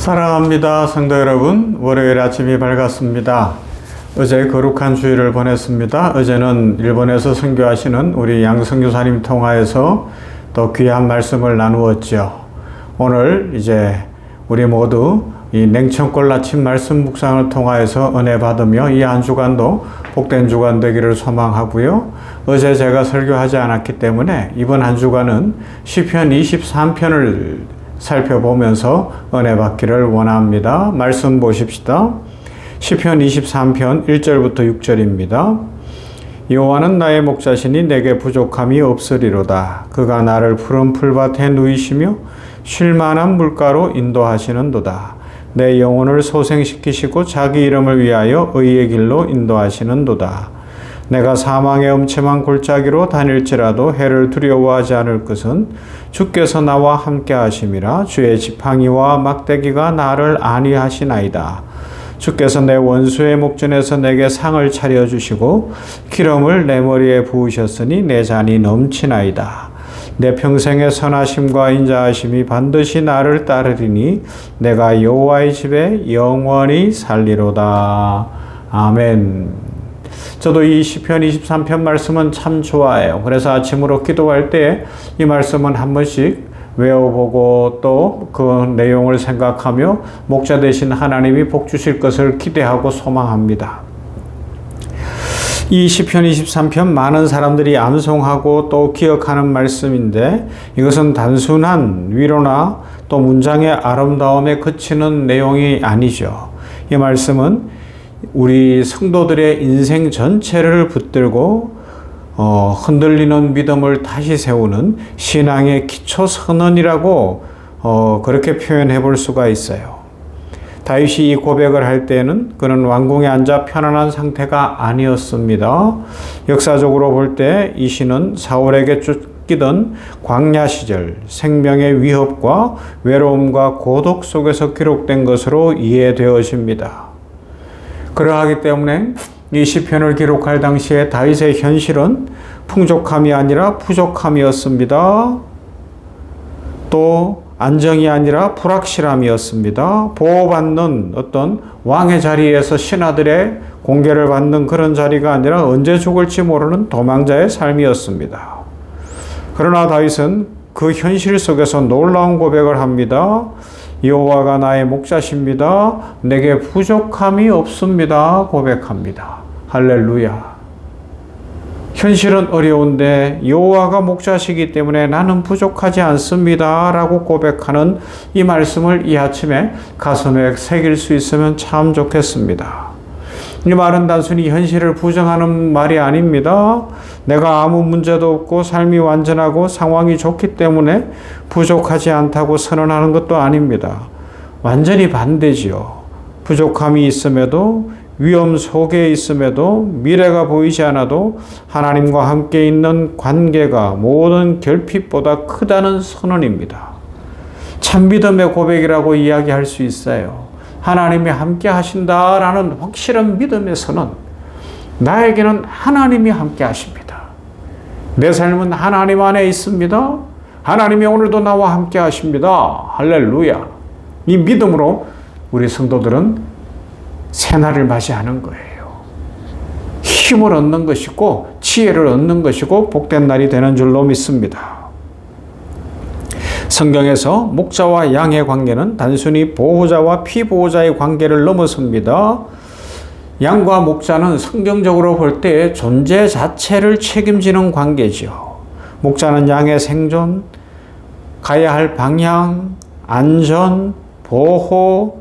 사랑합니다. 성도 여러분, 월요일 아침이 밝았습니다. 어제 거룩한 주일을 보냈습니다. 어제는 일본에서 선교하시는 우리 양선교사님 통하여서 또 귀한 말씀을 나누었죠. 오늘 이제 우리 모두 이 냉천골 아침 말씀 묵상을 통하여서 은혜 받으며 이 한 주간도 복된 주간 되기를 소망하고요. 어제 제가 설교하지 않았기 때문에 이번 한 주간은 시편 23편을 살펴보면서 은혜 받기를 원합니다. 말씀 보십시다. 시편 23편 1절부터 6절입니다. 여호와는 나의 목자시니 내게 부족함이 없으리로다. 그가 나를 푸른 풀밭에 누이시며 쉴만한 물가로 인도하시는도다. 내 영혼을 소생시키시고 자기 이름을 위하여 의의 길로 인도하시는도다. 내가 사망의 엄침한 골짜기로 다닐지라도 해를 두려워하지 않을 것은 주께서 나와 함께 하심이라. 주의 지팡이와 막대기가 나를 안위하시나이다. 주께서 내 원수의 목전에서 내게 상을 차려주시고 기름을 내 머리에 부으셨으니 내 잔이 넘치나이다. 내 평생의 선하심과 인자하심이 반드시 나를 따르리니 내가 여호와의 집에 영원히 살리로다. 아멘. 저도 이 시편 23편 말씀은 참 좋아해요. 그래서 아침으로 기도할 때 이 말씀은 한 번씩 외워보고 또 그 내용을 생각하며 목자 되신 하나님이 복 주실 것을 기대하고 소망합니다. 이 시편 23편 많은 사람들이 암송하고 또 기억하는 말씀인데 이것은 단순한 위로나 또 문장의 아름다움에 그치는 내용이 아니죠. 이 말씀은 우리 성도들의 인생 전체를 붙들고 흔들리는 믿음을 다시 세우는 신앙의 기초 선언이라고 그렇게 표현해 볼 수가 있어요. 다윗이 이 고백을 할 때는 그는 왕궁에 앉아 편안한 상태가 아니었습니다. 역사적으로 볼 때 이 시는 사울에게 쫓기던 광야 시절 생명의 위협과 외로움과 고독 속에서 기록된 것으로 이해되어집니다. 그러하기 때문에 이 시편을 기록할 당시에 다윗의 현실은 풍족함이 아니라 부족함이었습니다. 또 안정이 아니라 불확실함이었습니다. 보호받는 어떤 왕의 자리에서 신하들의 공개를 받는 그런 자리가 아니라 언제 죽을지 모르는 도망자의 삶이었습니다. 그러나 다윗은 그 현실 속에서 놀라운 고백을 합니다. 여호와가 나의 목자십니다. 내게 부족함이 없습니다. 고백합니다. 할렐루야. 현실은 어려운데 여호와가 목자시기 때문에 나는 부족하지 않습니다. 라고 고백하는 이 말씀을 이 아침에 가슴에 새길 수 있으면 참 좋겠습니다. 이 말은 단순히 현실을 부정하는 말이 아닙니다. 내가 아무 문제도 없고 삶이 완전하고 상황이 좋기 때문에 부족하지 않다고 선언하는 것도 아닙니다. 완전히 반대지요. 부족함이 있음에도 위험 속에 있음에도 미래가 보이지 않아도 하나님과 함께 있는 관계가 모든 결핍보다 크다는 선언입니다. 참 믿음의 고백이라고 이야기할 수 있어요. 하나님이 함께 하신다라는 확실한 믿음의 선언. 나에게는 하나님이 함께 하십니다. 내 삶은 하나님 안에 있습니다. 하나님이 오늘도 나와 함께 하십니다. 할렐루야. 이 믿음으로 우리 성도들은 새날을 맞이하는 거예요. 힘을 얻는 것이고 지혜를 얻는 것이고 복된 날이 되는 줄로 믿습니다. 성경에서 목자와 양의 관계는 단순히 보호자와 피보호자의 관계를 넘어섭니다. 양과 목자는 성경적으로 볼 때 존재 자체를 책임지는 관계지요. 목자는 양의 생존, 가야 할 방향, 안전, 보호,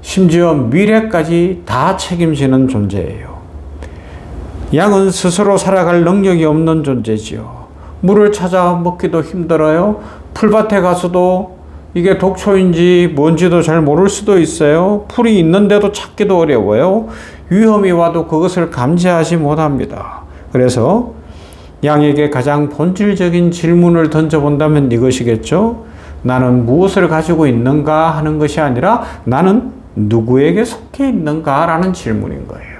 심지어 미래까지 다 책임지는 존재예요. 양은 스스로 살아갈 능력이 없는 존재지요. 물을 찾아 먹기도 힘들어요. 풀밭에 가서도 이게 독초인지 뭔지도 잘 모를 수도 있어요. 풀이 있는데도 찾기도 어려워요. 위험이 와도 그것을 감지하지 못합니다. 그래서 양에게 가장 본질적인 질문을 던져본다면 이것이겠죠. 나는 무엇을 가지고 있는가 하는 것이 아니라 나는 누구에게 속해 있는가 라는 질문인 거예요.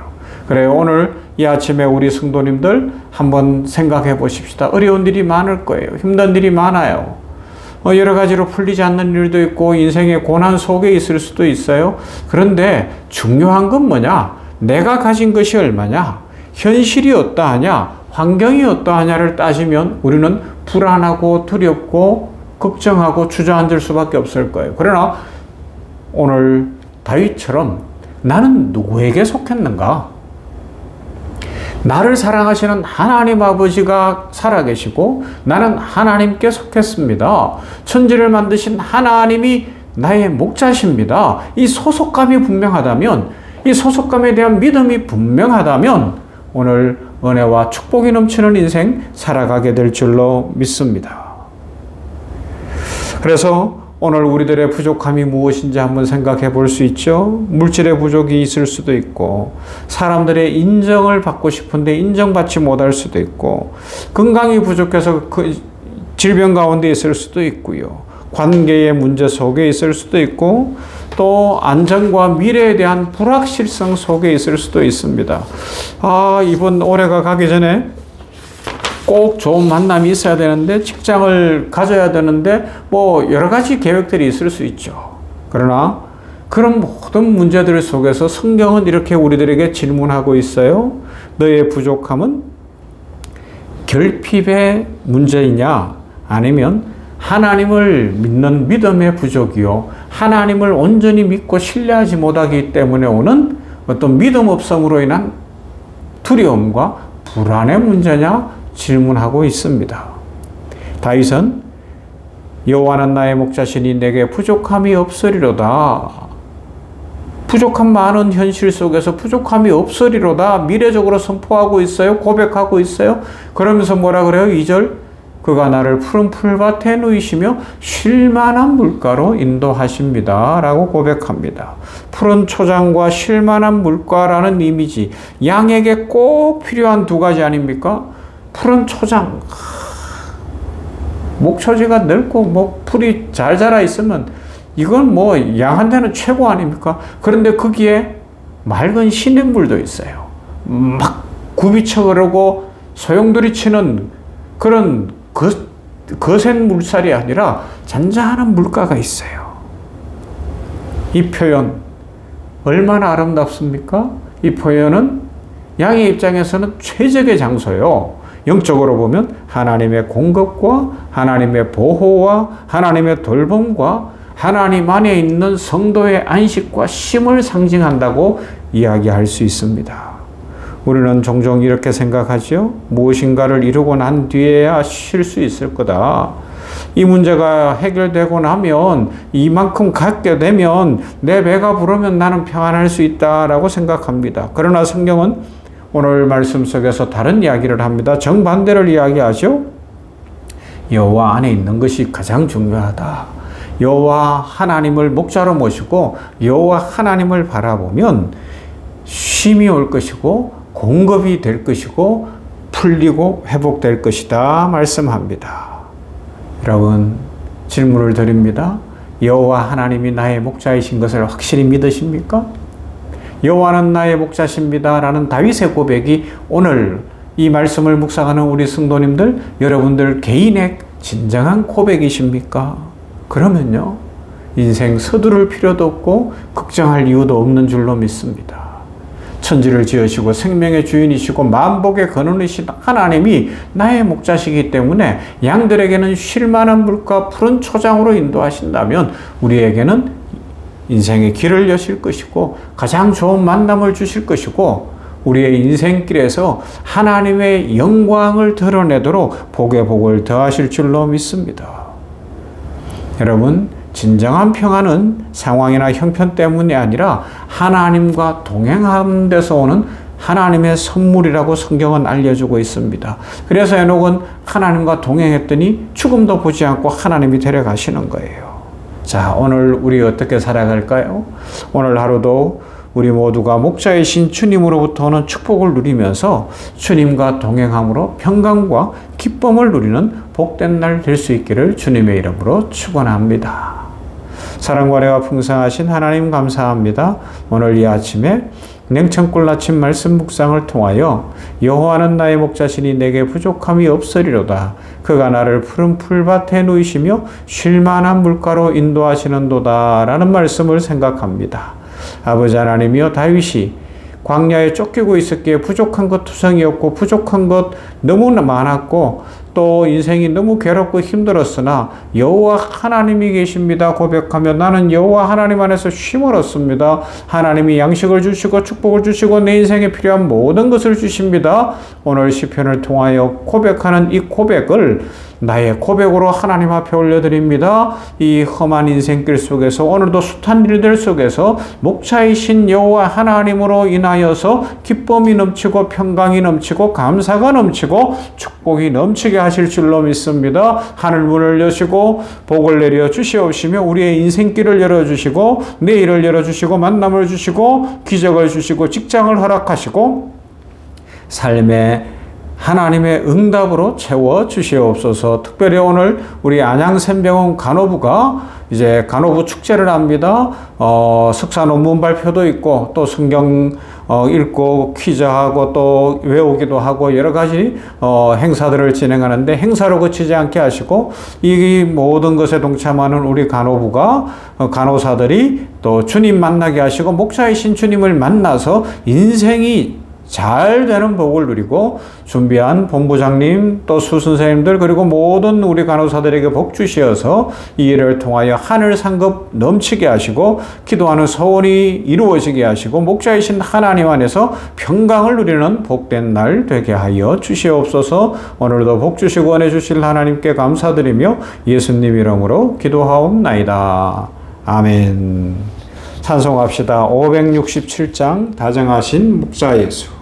그래요. 오늘 이 아침에 우리 성도님들 한번 생각해 보십시다. 어려운 일이 많을 거예요. 힘든 일이 많아요. 여러 가지로 풀리지 않는 일도 있고 인생의 고난 속에 있을 수도 있어요. 그런데 중요한 건 뭐냐? 내가 가진 것이 얼마냐? 현실이 어떠하냐? 환경이 어떠하냐를 따지면 우리는 불안하고 두렵고 걱정하고 주저앉을 수밖에 없을 거예요. 그러나 오늘 다윗처럼 나는 누구에게 속했는가? 나를 사랑하시는 하나님 아버지가 살아계시고 나는 하나님께 속했습니다. 천지를 만드신 하나님이 나의 목자십니다. 이 소속감이 분명하다면, 이 소속감에 대한 믿음이 분명하다면 오늘 은혜와 축복이 넘치는 인생 살아가게 될 줄로 믿습니다. 그래서 오늘 우리들의 부족함이 무엇인지 한번 생각해 볼 수 있죠. 물질의 부족이 있을 수도 있고, 사람들의 인정을 받고 싶은데 인정받지 못할 수도 있고, 건강이 부족해서 그 질병 가운데 있을 수도 있고요. 관계의 문제 속에 있을 수도 있고, 또 안전과 미래에 대한 불확실성 속에 있을 수도 있습니다. 이번 올해가 가기 전에 꼭 좋은 만남이 있어야 되는데, 직장을 가져야 되는데, 여러 가지 계획들이 있을 수 있죠. 그러나 그런 모든 문제들 속에서 성경은 이렇게 우리들에게 질문하고 있어요. 너의 부족함은 결핍의 문제이냐? 아니면 하나님을 믿는 믿음의 부족이요, 하나님을 온전히 믿고 신뢰하지 못하기 때문에 오는 어떤 믿음 없음으로 인한 두려움과 불안의 문제냐? 질문하고 있습니다. 다윗은 여호와는 나의 목자시니 내게 부족함이 없으리로다. 부족함 많은 현실 속에서 부족함이 없으리로다 미래적으로 선포하고 있어요. 고백하고 있어요. 그러면서 뭐라 그래요? 2절, 그가 나를 푸른 풀밭에 누이시며 쉴만한 물가로 인도하십니다 라고 고백합니다. 푸른 초장과 쉴만한 물가라는 이미지, 양에게 꼭 필요한 두 가지 아닙니까? 푸른 초장, 목초지가 넓고 풀이 잘 자라 있으면 이건 양한테는 최고 아닙니까? 그런데 거기에 맑은 시냇물도 있어요. 막 굽이쳐 흐르고 소용돌이 치는 그런 거센 물살이 아니라 잔잔한 물가가 있어요. 이 표현 얼마나 아름답습니까? 이 표현은 양의 입장에서는 최적의 장소요. 영적으로 보면 하나님의 공급과 하나님의 보호와 하나님의 돌봄과 하나님 안에 있는 성도의 안식과 쉼을 상징한다고 이야기할 수 있습니다. 우리는 종종 이렇게 생각하죠. 무엇인가를 이루고 난 뒤에야 쉴 수 있을 거다. 이 문제가 해결되고 나면, 이만큼 갖게 되면, 내 배가 부르면 나는 평안할 수 있다라고 생각합니다. 그러나 성경은 오늘 말씀 속에서 다른 이야기를 합니다. 정반대를 이야기하죠. 여호와 안에 있는 것이 가장 중요하다. 여호와 하나님을 목자로 모시고 여호와 하나님을 바라보면 쉼이 올 것이고 공급이 될 것이고 풀리고 회복될 것이다 말씀합니다. 여러분, 질문을 드립니다. 여호와 하나님이 나의 목자이신 것을 확실히 믿으십니까? 여호와는 나의 목자십니다 라는 다윗의 고백이 오늘 이 말씀을 묵상하는 우리 성도님들, 여러분들 개인의 진정한 고백이십니까? 그러면요, 인생 서두를 필요도 없고 걱정할 이유도 없는 줄로 믿습니다. 천지를 지으시고 생명의 주인이시고 만복의 근원이신 하나님이 나의 목자시기 때문에 양들에게는 쉴만한 물과 푸른 초장으로 인도하신다면 우리에게는 인생의 길을 여실 것이고 가장 좋은 만남을 주실 것이고 우리의 인생길에서 하나님의 영광을 드러내도록 복에 복을 더하실 줄로 믿습니다. 여러분, 진정한 평안은 상황이나 형편 때문이 아니라 하나님과 동행하는 데서 오는 하나님의 선물이라고 성경은 알려주고 있습니다. 그래서 에녹은 하나님과 동행했더니 죽음도 보지 않고 하나님이 데려가시는 거예요. 자, 오늘 우리 어떻게 살아갈까요? 오늘 하루도 우리 모두가 목자이신 주님으로부터 오는 축복을 누리면서 주님과 동행함으로 평강과 기쁨을 누리는 복된 날 될 수 있기를 주님의 이름으로 축원합니다. 사랑과 은혜가 풍성하신 하나님 감사합니다. 오늘 이 아침에 냉천꿀 아침 말씀 묵상을 통하여 여호와는 나의 목자시니 내게 부족함이 없으리로다. 그가 나를 푸른 풀밭에 누이시며 쉴만한 물가로 인도하시는도다 라는 말씀을 생각합니다. 아버지 하나님이여, 다윗이 광야에 쫓기고 있었기에 부족한 것 투성이었고 부족한 것 너무 많았고 또 인생이 너무 괴롭고 힘들었으나 여호와 하나님이 계십니다 고백하며 나는 여호와 하나님 안에서 쉼을 얻습니다. 하나님이 양식을 주시고 축복을 주시고 내 인생에 필요한 모든 것을 주십니다. 오늘 시편을 통하여 고백하는 이 고백을 나의 고백으로 하나님 앞에 올려드립니다. 이 험한 인생길 속에서 오늘도 숱한 일들 속에서 목자이신 여호와 하나님으로 인하여서 기쁨이 넘치고 평강이 넘치고 감사가 넘치고 축복이 넘치게 하실 줄로 믿습니다. 하늘 문을 여시고 복을 내려 주시옵시며 우리의 인생길을 열어주시고 내일을 열어주시고 만남을 주시고 기적을 주시고 직장을 허락하시고 삶의 하나님의 응답으로 채워 주시옵소서. 특별히 오늘 우리 안양샘병원 간호부가 이제 간호부 축제를 합니다. 석사 논문 발표도 있고 또 성경 읽고 퀴즈하고 또 외우기도 하고 여러 가지 행사들을 진행하는데 행사로 그치지 않게 하시고 이 모든 것에 동참하는 우리 간호부가 간호사들이 또 주님 만나게 하시고 목자이신 주님을 만나서 인생이 잘 되는 복을 누리고 준비한 본부장님 또 수선생님들 그리고 모든 우리 간호사들에게 복 주시어서 이 일을 통하여 하늘 상급 넘치게 하시고 기도하는 소원이 이루어지게 하시고 목자이신 하나님 안에서 평강을 누리는 복된 날 되게 하여 주시옵소서. 오늘도 복 주시고 은혜 주실 하나님께 감사드리며 예수님 이름으로 기도하옵나이다. 아멘. 찬송합시다. 567장 다정하신 목자 예수.